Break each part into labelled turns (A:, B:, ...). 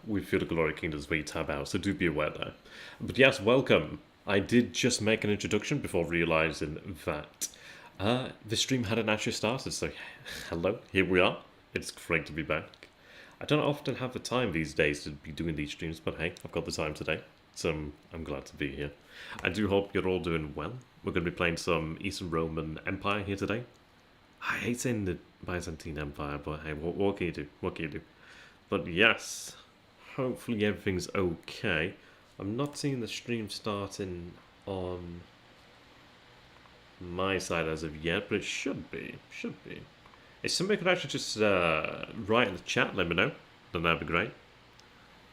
A: with Field of Glory Kingdoms where you tab out, so do be aware there. But yes, welcome. I did just make an introduction before realising that the stream hadn't actually started, so hello, here we are. It's great to be back. I don't often have the time these days to be doing these streams, but hey, I've got the time today, so I'm glad to be here. I do hope you're all doing well. We're going to be playing some Eastern Roman Empire here today. I hate saying the Byzantine Empire, but hey, what can you do? What can you do? But yes, hopefully everything's okay. I'm not seeing the stream starting on my side as of yet, but it should be. Should be. If somebody could actually just write in the chat, let me know, then that'd be great.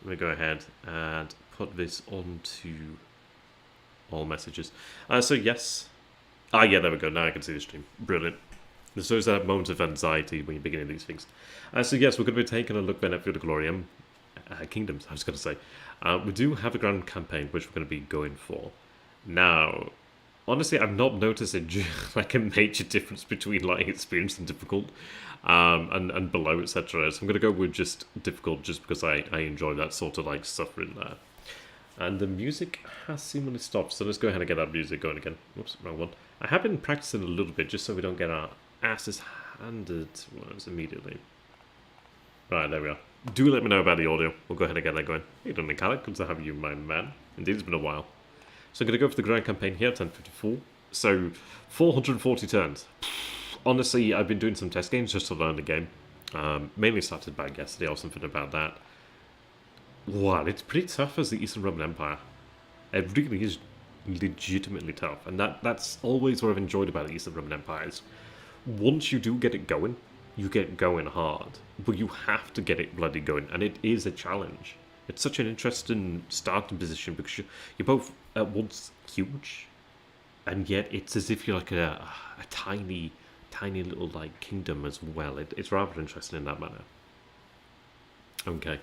A: Let me go ahead and put this onto all messages. So yes. Yeah, there we go. Now I can see the stream. Brilliant. There's always that moment of anxiety when you're beginning these things. So yes, we're going to be taking a look then at Field of Glory Kingdoms, I was going to say. We do have a grand campaign, which we're going to be going for. Now, honestly, I've not noticed like a major difference between like experienced and difficult, and below, etc. So I'm going to go with just difficult, just because I enjoy that sort of like suffering there. And the music has seemingly stopped, so let's go ahead and get that music going again. Whoops, wrong one. I have been practicing a little bit, just so we don't get our asses handed to us immediately. Right, there we are. Do let me know about the audio. We'll go ahead and get that going. Hey, don't think Alec, good to have you, my man. Indeed, it's been a while. So I'm going to go for the grand campaign here, 1054. So, 440 turns. Honestly, I've been doing some test games just to learn the game. Mainly started back yesterday or something about that. Wow, it's pretty tough as the Eastern Roman Empire. It really is legitimately tough. And that's always what I've enjoyed about the Eastern Roman Empire is once you do get it going, you get going hard. But you have to get it bloody going. And it is a challenge. It's such an interesting starting position because you're both at once huge, and yet it's as if you're like a tiny little like kingdom as well. It's rather interesting in that manner. Okay,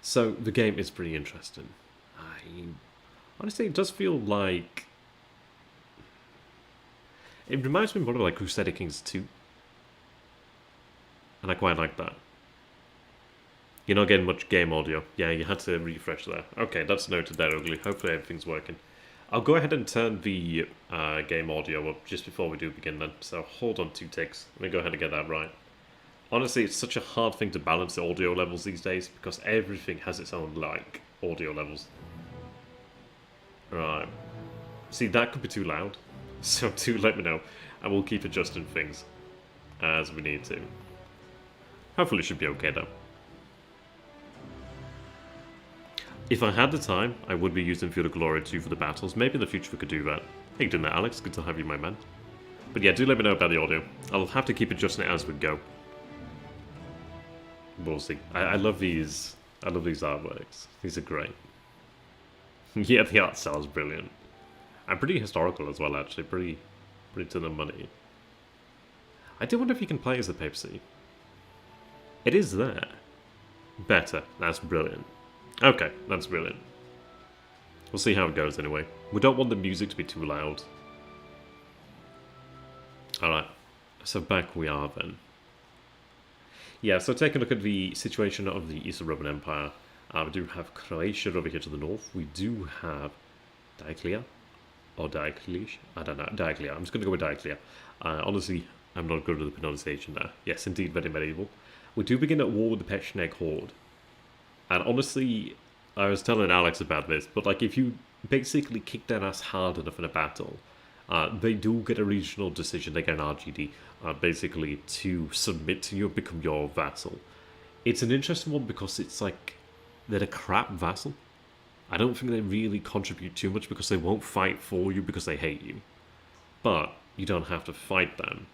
A: so the game is pretty interesting. Honestly, it does feel like it reminds me more of like Crusader Kings 2, and I quite like that. You're not getting much game audio. Yeah, you had to refresh there. Okay, that's noted there, Ugly. Hopefully everything's working. I'll go ahead and turn the game audio up just before we do begin then. So hold on 2 ticks. Let me go ahead and get that right. Honestly, it's such a hard thing to balance the audio levels these days because everything has its own, like, audio levels. Right. See, that could be too loud. So do let me know, and we'll keep adjusting things as we need to. Hopefully it should be okay though. If I had the time, I would be using Field of Glory 2 for the battles. Maybe in the future we could do that. How you doing there, Alex? Good to have you, my man. But yeah, do let me know about the audio. I'll have to keep adjusting it as we go. We'll see. I love these. I love these artworks. These are great. Yeah, the art style is brilliant. And pretty historical as well, actually. Pretty to the money. I do wonder if you can play as the papacy. It is there. Better. That's brilliant. Okay, that's brilliant. We'll see how it goes anyway. We don't want the music to be too loud. Alright, so back we are then. Yeah, so take a look at the situation of the Eastern Roman Empire. We do have Croatia over here to the north. We do have Dioclea. Or Diocletian. I don't know. Dioclea. I'm just going to go with Dioclea. Honestly, I'm not good at the pronunciation there. Yes, indeed, very medieval. We do begin at war with the Pecheneg Horde. And honestly, I was telling Alex about this, but like if you basically kick their ass hard enough in a battle, they do get a regional decision, they get an RGD, basically to submit to you and become your vassal. It's an interesting one because it's like, they're a crap vassal. I don't think they really contribute too much because they won't fight for you because they hate you. But you don't have to fight them.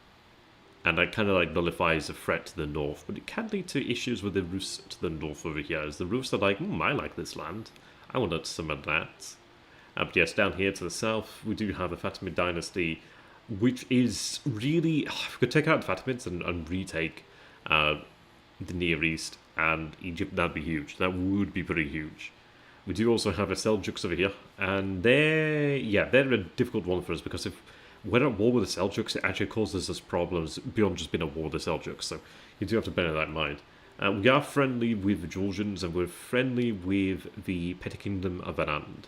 A: And that kind of like nullifies a threat to the north, but it can lead to issues with the Rus to the north over here, as the Rus are like, I like this land, I want to summon that. But yes, down here to the south, we do have the Fatimid dynasty, which is really, if we could take out the Fatimids and retake the Near East and Egypt, that'd be huge, that would be pretty huge. We do also have a Seljuks over here, and they're a difficult one for us, because if we're at war with the Seljuks, it actually causes us problems beyond just being at war with the Seljuks, so you do have to bear that in mind. We are friendly with the Georgians, and we're friendly with the petty kingdom of Anand.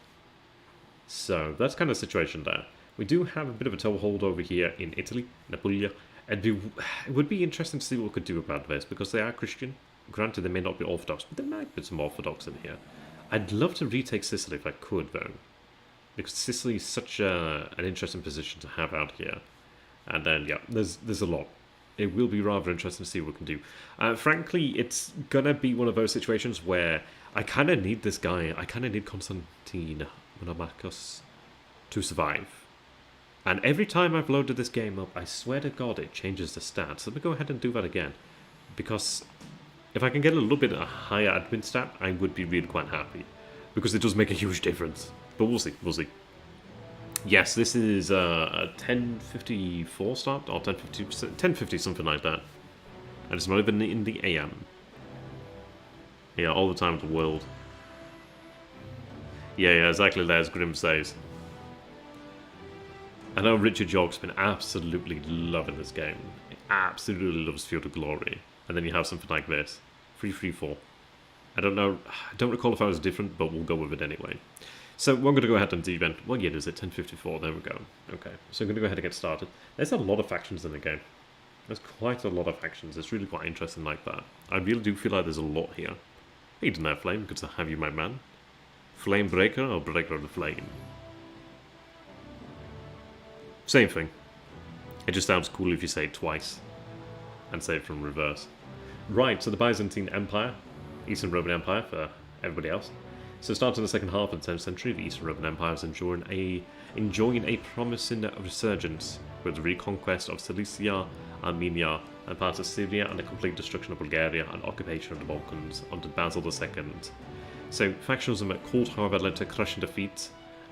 A: So that's kind of the situation there. We do have a bit of a toehold over here in Italy, Apulia, and it would be interesting to see what we could do about this, because they are Christian. Granted, they may not be Orthodox, but there might be some Orthodox in here. I'd love to retake Sicily if I could, though, because Sicily is such an interesting position to have out here. And then, yeah, there's a lot. It will be rather interesting to see what we can do. Frankly, it's going to be one of those situations where I kind of need this guy. I kind of need Constantine Monomachos to survive. And every time I've loaded this game up, I swear to God, it changes the stats. Let me go ahead and do that again. Because if I can get a little bit a higher admin stat, I would be really quite happy. Because it does make a huge difference. But we'll see, we'll see. Yes, this is a 10:54 start, or 10:50, something like that. And it's not even in the AM. Yeah, all the time in the world. Yeah, exactly, as Grim says. I know Richard York's been absolutely loving this game. He absolutely loves Field of Glory. And then you have something like this. 334. I don't know, I don't recall if I was different, but we'll go with it anyway. So we're going to go ahead and de-event. What year is it? 10:54. There we go. Okay, so I'm going to go ahead and get started. There's a lot of factions in the game. There's quite a lot of factions. It's really quite interesting like that. I really do feel like there's a lot here. Hey, didn't have Flame. Good to have you, my man. Flame Breaker or Breaker of the Flame? Same thing. It just sounds cool if you say it twice. And say it from reverse. Right, so the Byzantine Empire. Eastern Roman Empire for everybody else. So starting in the second half of the 10th century, the Eastern Roman Empire is enjoying a promising resurgence with the reconquest of Cilicia, Armenia, and parts of Syria, and the complete destruction of Bulgaria and occupation of the Balkans under Basil II. So factionalism at court, however, led to crushing defeat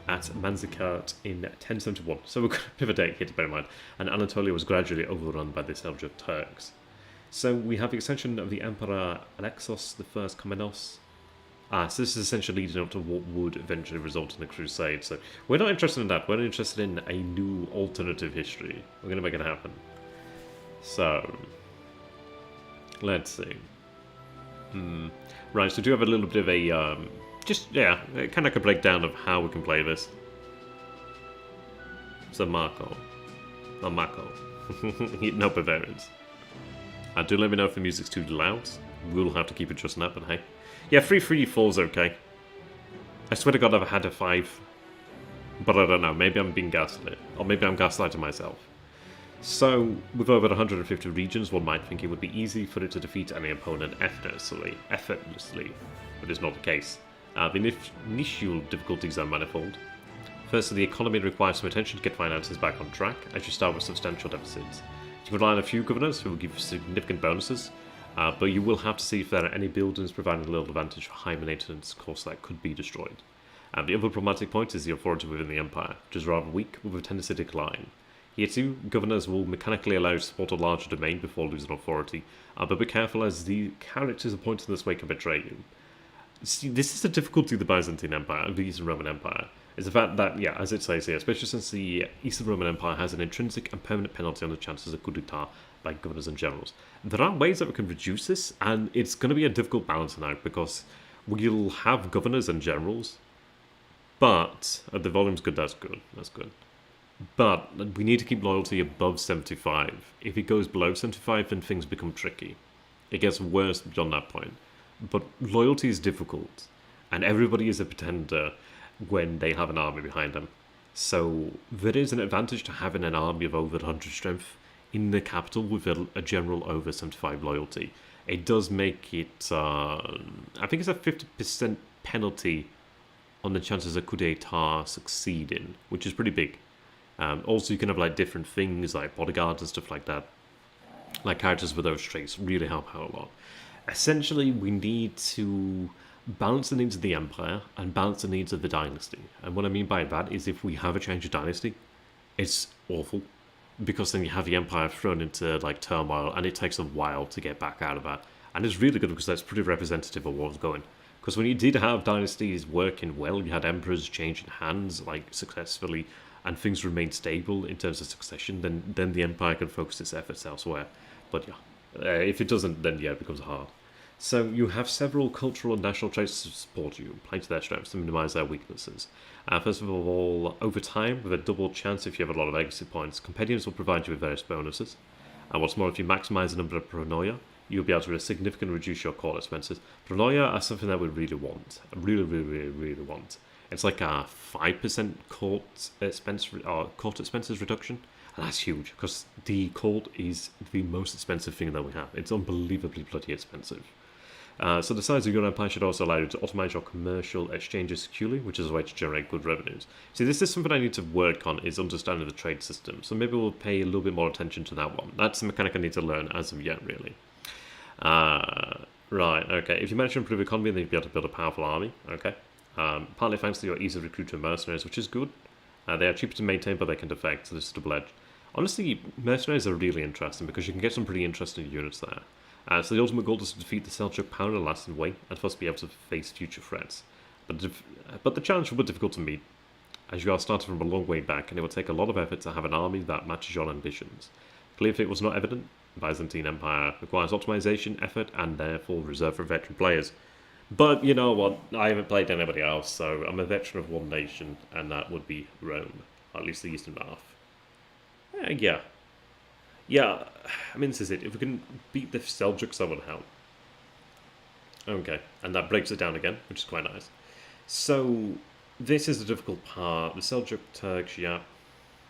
A: at Manzikert in 1071. So we've got a pivot date here to bear in mind, and Anatolia was gradually overrun by the Seljuk Turks. So we have the extension of the Emperor Alexos I Komnenos. So this is essentially leading up to what would eventually result in a crusade. So we're not interested in that. We're interested in a new alternative history. We're going to make it happen. So, let's see. Right, so we do have a little bit of a, kind of like a breakdown of how we can play this. So Marco. Oh, Marco. No Bavarians. Do let me know if the music's too loud. We'll have to keep adjusting that, but hey. Yeah, 334 is okay. I swear to God I've had a 5. But I don't know, maybe I'm being gaslit. Or maybe I'm gaslighting myself. So, with over 150 regions, one might think it would be easy for it to defeat any opponent effortlessly. But it's not the case. The initial difficulties are manifold. Firstly, the economy requires some attention to get finances back on track, as you start with substantial deficits. You can rely on a few governors who will give significant bonuses, but you will have to see if there are any buildings providing a little advantage for high maintenance costs that could be destroyed. The other problematic point is the authority within the empire, which is rather weak with a tendency to decline. Here too, governors will mechanically allow you to support a larger domain before losing authority, but be careful as the characters appointed in this way can betray you. See, this is the difficulty of the Byzantine Empire, the Eastern Roman Empire, is the fact that, yeah, as it says here, especially since the Eastern Roman Empire has an intrinsic and permanent penalty on the chances of coup d'etat by governors and generals. There are ways that we can reduce this, and it's going to be a difficult balancing out, because we'll have governors and generals, but the volume's good, that's good. But we need to keep loyalty above 75. If it goes below 75, then things become tricky. It gets worse beyond that point. But loyalty is difficult, and everybody is a pretender when they have an army behind them. So there is an advantage to having an army of over 100 strength in the capital with a general over 75 loyalty. It does make it, I think it's a 50% penalty on the chances of coup d'etat succeeding, which is pretty big. Also, you can have like different things like bodyguards and stuff like that. Like characters with those traits really help out a lot. Essentially, we need to balance the needs of the empire and balance the needs of the dynasty. And what I mean by that is if we have a change of dynasty, it's awful. Because then you have the empire thrown into like turmoil, and it takes a while to get back out of that. And it's really good because that's pretty representative of what was going. Because when you did have dynasties working well, you had emperors changing hands like successfully, and things remained stable in terms of succession, then the empire can focus its efforts elsewhere. But yeah, if it doesn't, then yeah, it becomes hard. So you have several cultural and national traits to support you, playing to their strengths to minimise their weaknesses. First of all, over time, with a double chance if you have a lot of legacy points, companions will provide you with various bonuses. And what's more, if you maximise the number of paranoia, you'll be able to significantly reduce your court expenses. Paranoia are something that we really want. Really want. It's like a 5% court expenses reduction. And that's huge, because the court is the most expensive thing that we have. It's unbelievably bloody expensive. So the size of your empire should also allow you to automate your commercial exchanges securely, which is a way to generate good revenues. See, this is something I need to work on, is understanding the trade system. So maybe we'll pay a little bit more attention to that one. That's a mechanic I need to learn as of yet, really. Right, okay. If you manage to improve economy, then you'll be able to build a powerful army. Okay. Partly thanks to your ease of recruiting mercenaries, which is good. They are cheaper to maintain, but they can defect, so this is double-edged. Honestly, mercenaries are really interesting because you can get some pretty interesting units there. So the ultimate goal is to defeat the Seljuk power in a lasting way and first be able to face future threats. But the challenge will be difficult to meet, as you are starting from a long way back, and it will take a lot of effort to have an army that matches your ambitions. Clearly, if it was not evident, the Byzantine Empire requires optimization, effort, and therefore reserved for veteran players. But you know what? I haven't played anybody else, so I'm a veteran of one nation, and that would be Rome, at least the eastern half. Yeah, I mean, this is it. If we can beat the Seljuks, that would help. Okay, and that breaks it down again, which is quite nice. So, this is the difficult part. The Seljuk Turks, yeah,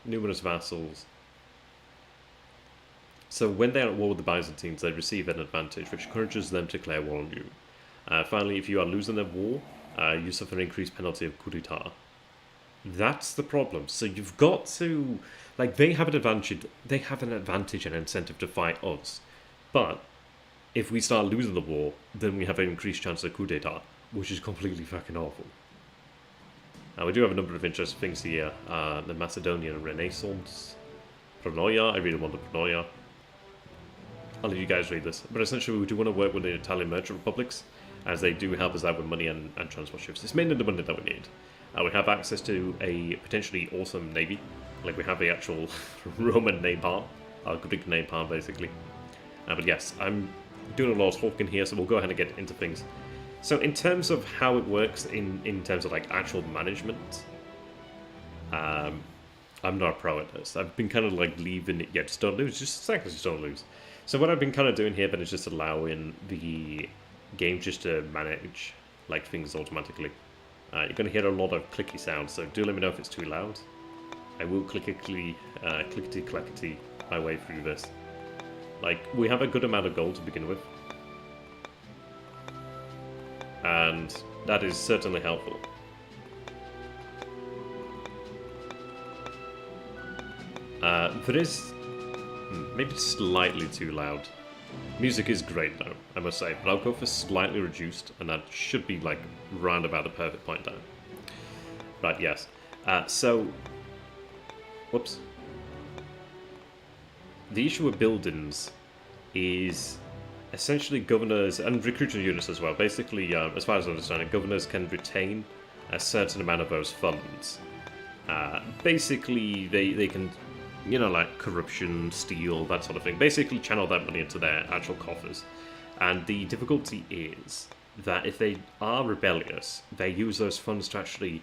A: numerous vassals. So when they are at war with the Byzantines, they receive an advantage, which encourages them to declare war on you. Finally, if you are losing their war, you suffer an increased penalty of coup d'etat. That's the problem. So you've got to, like, they have an advantage. They have an advantage and incentive to fight us, but if we start losing the war, then we have an increased chance of coup d'etat, which is completely fucking awful. Now we do have a number of interesting things here. The Macedonian Renaissance, Pronoia. I really want the Pronoia. I'll let you guys read this. But essentially, we do want to work with the Italian merchant republics, as they do help us out with money and transport ships. It's mainly the money that we need. We have access to a potentially awesome navy. Like, we have the actual Roman napalm, Greek napalm, basically. But yes, I'm doing a lot of talking here, so we'll go ahead and get into things. So in terms of how it works in terms of, like, actual management, I'm not a pro at this. I've been kind of, like, leaving it, yeah, just don't lose, just don't lose. So what I've been kind of doing here then is just allowing the game just to manage, like, things automatically. You're going to hear a lot of clicky sounds, so do let me know if it's too loud. I will clickety-clackety my way through this. Like, we have a good amount of gold to begin with, and that is certainly helpful. There is maybe slightly too loud. Music is great though, I must say, but I'll go for slightly reduced, and that should be like round about the perfect point down. Right, yes. So, whoops. The issue with buildings is essentially governors and recruiting units as well. Basically, as far as I understand it, governors can retain a certain amount of those funds. Basically, they can, you know, like corruption, steal, that sort of thing. Basically channel that money into their actual coffers. And the difficulty is that if they are rebellious, they use those funds to actually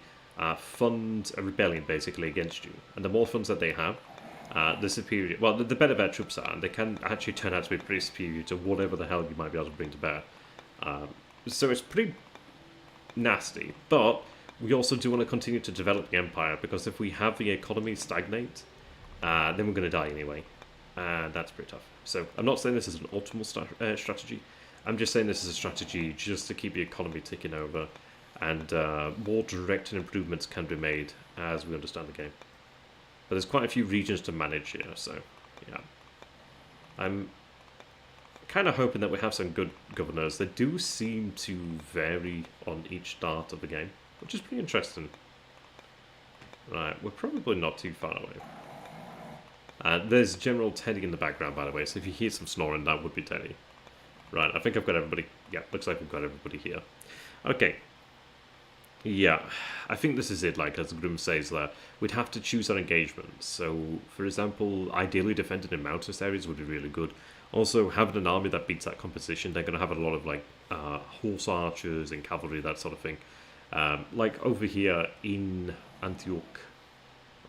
A: fund a rebellion, basically, against you. And the more funds that they have, the superior... Well, the better their troops are, and they can actually turn out to be pretty superior to whatever the hell you might be able to bring to bear. So it's pretty nasty. But we also do want to continue to develop the empire, because if we have the economy stagnate, then we're going to die anyway, and that's pretty tough. So I'm not saying this is an optimal strategy. I'm just saying this is a strategy just to keep the economy ticking over, and more direct improvements can be made as we understand the game. But there's quite a few regions to manage here, so yeah. I'm kind of hoping that we have some good governors. They do seem to vary on each start of the game, which is pretty interesting. Right, we're probably not too far away. There's General Teddy in the background, by the way, so if you hear some snoring, that would be Teddy. Right, I think I've got everybody. Yeah, looks like we've got everybody here. Okay. Yeah, I think this is it, like, as Grim says there. We'd have to choose our engagements. So, for example, ideally defending in mountainous areas would be really good. Also, having an army that beats that composition, they're going to have a lot of like horse archers and cavalry, that sort of thing. Like over here in Antioch,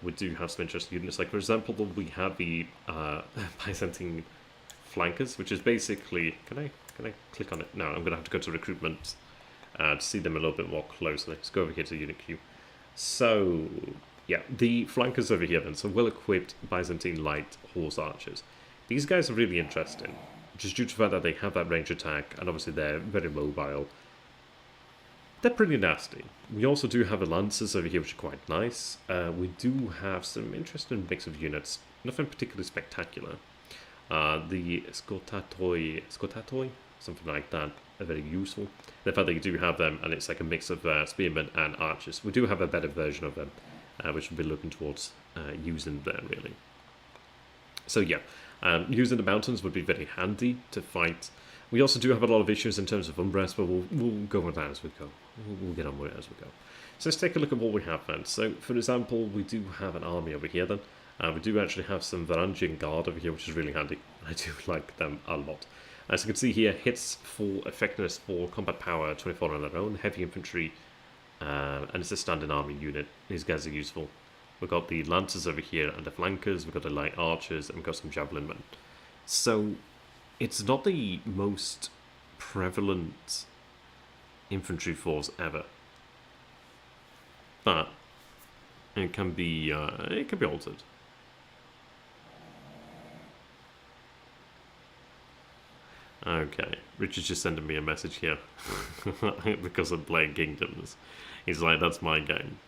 A: we do have some interesting units. Like for example, we have the Byzantine flankers, which is basically can I click on it? No, I'm gonna have to go to recruitment to see them a little bit more closely. Let's go over here to unit queue. So yeah, the flankers over here then. So well equipped Byzantine light horse archers. These guys are really interesting, just due to the fact that they have that range attack, and obviously they're very mobile. They're pretty nasty. We also do have the Lancers over here, which are quite nice. We do have some interesting mix of units, nothing particularly spectacular. The Scotatoi, something like that, are very useful. The fact that you do have them, and it's like a mix of spearmen and archers. We do have a better version of them, which we'll be looking towards using there, really. So yeah, using the mountains would be very handy to fight. We also do have a lot of issues in terms of unrest, but we'll go with that as we go. We'll get on with it as we go. So let's take a look at what we have then. So, for example, we do have an army over here then. We do actually have some Varangian Guard over here, which is really handy. I do like them a lot. As you can see here, hits for effectiveness for combat power 24 on their own, heavy infantry, and it's a standing army unit. These guys are useful. We've got the Lancers over here and the flankers, we've got the light archers, and we've got some javelin men. So it's not the most prevalent infantry force ever, but it can be altered. Okay, Richard's just sending me a message here because I'm playing Kingdoms. He's like, that's my game.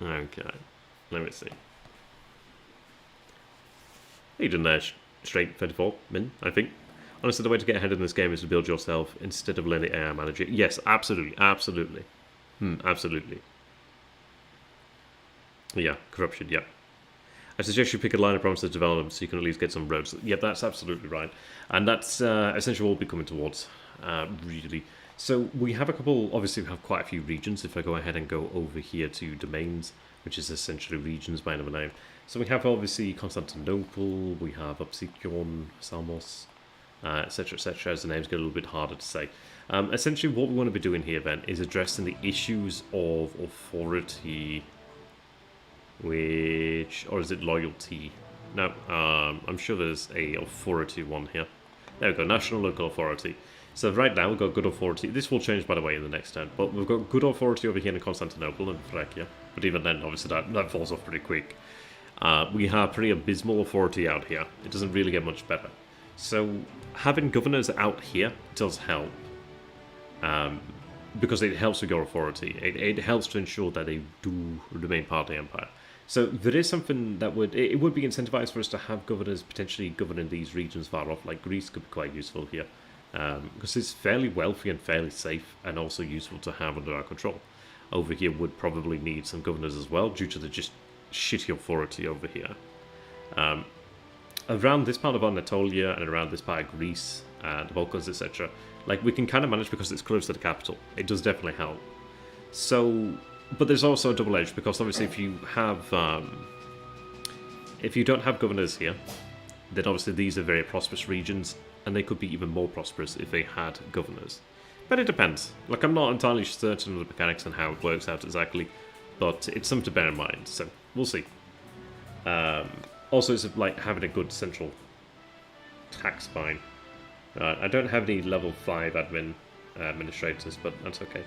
A: Okay, let me see. You done there, straight 34 min, I think. Honestly, the way to get ahead in this game is to build yourself instead of letting the AI manage it. Yes, absolutely, absolutely. Absolutely. Yeah, corruption, yeah. I suggest you pick a line of promises to develop them so you can at least get some roads. Yeah, that's absolutely right. And that's essentially what we'll be coming towards, really. So we have a couple, obviously we have quite a few regions. If I go ahead and go over here to domains, which is essentially regions by another name. So we have obviously Constantinople, we have Opsikion, Samos, etc, as the names get a little bit harder to say. Essentially what we want to be doing here then is addressing the issues of authority, which, or is it loyalty? No, I'm sure there's a authority one here. There we go, national local authority. So right now we've got good authority. This will change, by the way, in the next turn. But we've got good authority over here in Constantinople and Thracia. But even then, obviously, that falls off pretty quick. We have pretty abysmal authority out here. It doesn't really get much better. So having governors out here does help. Because it helps with your authority. It helps to ensure that they do remain part of the empire. So there is something that would it would be incentivized for us to have governors potentially governing these regions far off. Like Greece could be quite useful here. Because it's fairly wealthy and fairly safe and also useful to have under our control. Over here would probably need some governors as well due to the just shitty authority over here. Around this part of Anatolia and around this part of Greece, the Balkans, etc., like we can kind of manage because it's close to the capital. It does definitely help. So, but there's also a double edge because obviously if you have, if you don't have governors here, then obviously these are very prosperous regions. And they could be even more prosperous if they had governors. But it depends. Like, I'm not entirely certain of the mechanics and how it works out exactly, but it's something to bear in mind, so we'll see. Also, it's like having a good central tax spine. I don't have any level 5 administrators, but that's okay.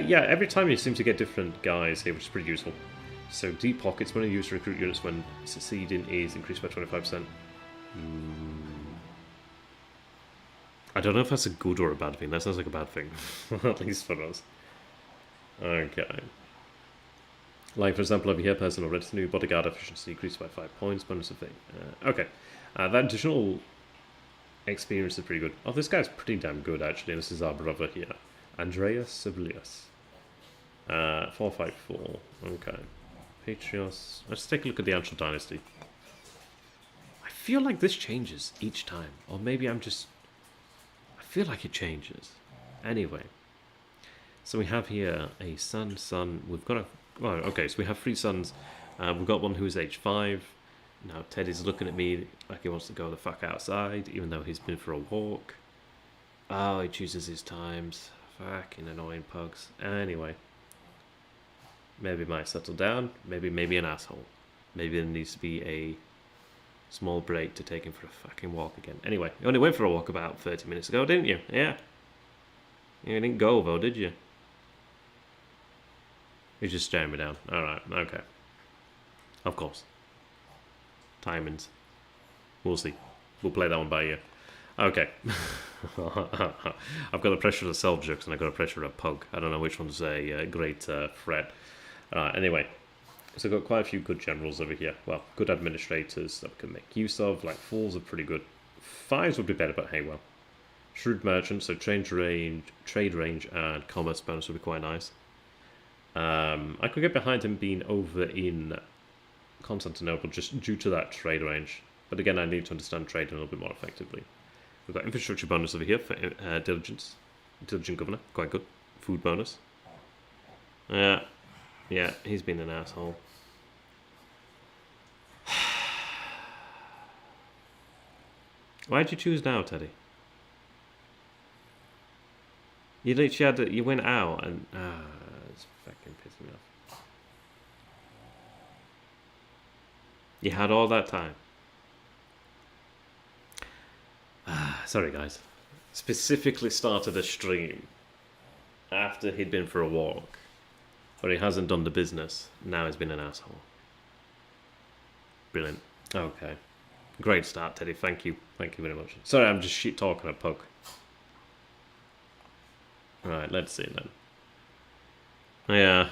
A: Yeah, every time you seem to get different guys here, which is pretty useful. So, deep pockets, when you use to recruit units when succeeding is increased by 25%. I don't know if that's a good or a bad thing. That sounds like a bad thing, at least for us. Okay. Like, for example, over here, personal retinue, bodyguard efficiency increased by 5 points, bonus of thing. Okay. That additional experience is pretty good. Oh, this guy's pretty damn good, actually. This is our brother here. Andreas Sibilius. 454. Okay. Patrios. Let's take a look at the actual dynasty. I feel like this changes each time. Or maybe I'm just... I feel like it changes. Anyway. So we have here a son. We've got a... Oh, okay, so we have 3 sons. We've got one who is age 5. Now Teddy's looking at me like he wants to go the fuck outside, even though he's been for a walk. Oh, he chooses his times. Fucking annoying pugs. Anyway. Maybe he might settle down. Maybe an asshole. Maybe there needs to be a small break to take him for a fucking walk again. Anyway, you only went for a walk about 30 minutes ago, didn't you? Yeah. You didn't go, though, did you? You're just staring me down. Alright, okay. Of course. Timings. We'll see. We'll play that one by ear. Okay. I've got the pressure of the Seljuks and I've got the pressure of a pug. I don't know which one's a great threat. Anyway. So I've got quite a few good generals over here. Well, good administrators that we can make use of. Like, 4s are pretty good. 5s would be better, but hey, well. Shrewd merchants, so trade range, and commerce bonus would be quite nice. I could get behind him being over in Constantinople just due to that trade range. But again, I need to understand trade a little bit more effectively. We've got infrastructure bonus over here for diligence. Diligent governor, quite good. Food bonus. Yeah, he's been an asshole. Why'd you choose now, Teddy? You literally you went out and it's fucking pissing me off. You had all that time. Sorry guys. Specifically started a stream after he'd been for a walk. But he hasn't done the business. Now he's been an asshole. Brilliant. Okay. Great start, Teddy. Thank you. Thank you very much. Sorry, I'm just shit talking a pug. Right, let's see then. Yeah,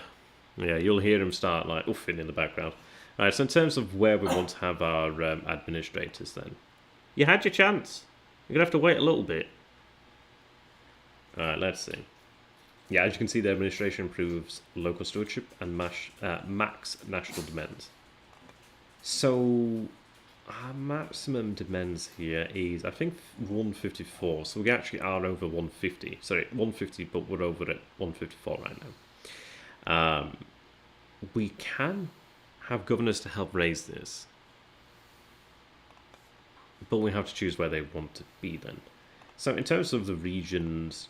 A: you'll hear him start like oofing in the background. Alright, so in terms of where we want to have our administrators then. You had your chance. You're going to have to wait a little bit. Alright, let's see. Yeah, as you can see, the administration improves local stewardship and max national demands. So, our maximum demands here is, I think, 154. So we actually are over 150. Sorry, 150, but we're over at 154 right now. We can have governors to help raise this. But we have to choose where they want to be then. So in terms of the regions,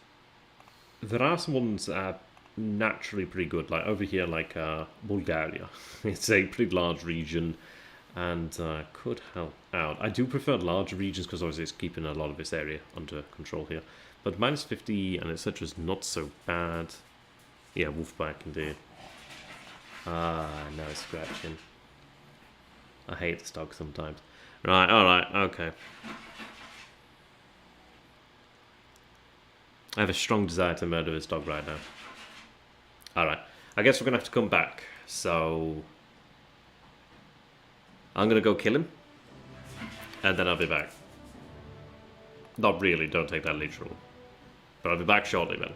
A: there are some ones that are naturally pretty good. Like over here, like Bulgaria. It's a pretty large region and could help out. I do prefer larger regions because obviously it's keeping a lot of this area under control here. But minus 50 and etc. is not so bad. Yeah, Wolfpack indeed. No scratching. I hate this dog sometimes. Right, alright, okay. I have a strong desire to murder this dog right now. Alright, I guess we're going to have to come back. So, I'm going to go kill him. And then I'll be back. Not really, don't take that literal. But I'll be back shortly then.